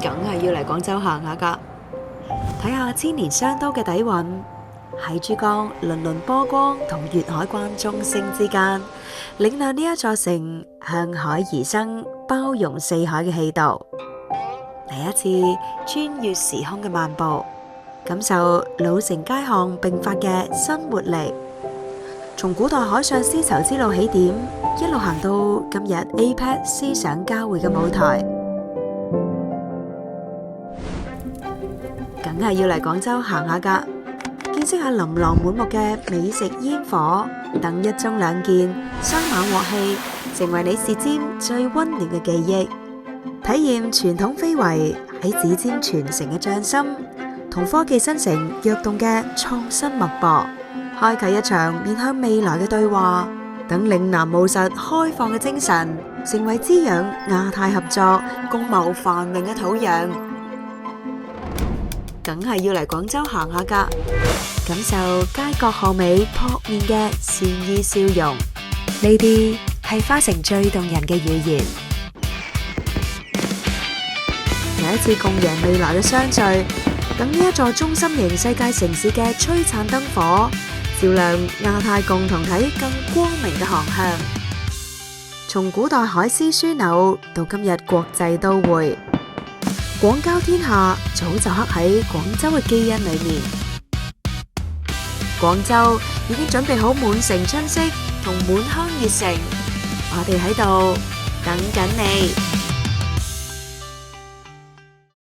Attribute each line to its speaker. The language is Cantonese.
Speaker 1: 梗係要嚟廣州行下㗎，睇下千年商都嘅底蘊，喺珠江粼粼波光同粵海關中星之間，領略呢一座城向海而生、包容四海嘅氣度。嚟一次穿越時空嘅漫步，感受老城街巷迸發嘅新活力。從古代海上絲綢之路起點，一路行到今日 APEC 思想交匯嘅舞台，梗係要嚟廣州行下㗎，見識下琳琅滿目嘅美食煙火，等一盅兩件，雙晚鑊氣，成為你舌尖最溫暖嘅記憶。體驗傳統非遺喺指尖傳承嘅匠心，同科技新城躍動嘅創新脈搏，開啟一場面向未來嘅對話。等嶺南務實開放嘅精神，成為滋養亞太合作、共謀繁榮嘅土壤。梗係要嚟廣州行下㗎，感受街角巷尾撲面嘅善意笑容。呢啲係花城最動人嘅語言。有一次共贏未來嘅相聚，等呢一座中心型世界城市嘅璀璨燈火，照亮亞太共同體更光明嘅航向。從古代海絲樞紐到今日國際都會，廣交天下早就刻喺廣州嘅基因裏面。廣州已經準備好滿城春色同滿腔熱誠，我哋喺度等緊你。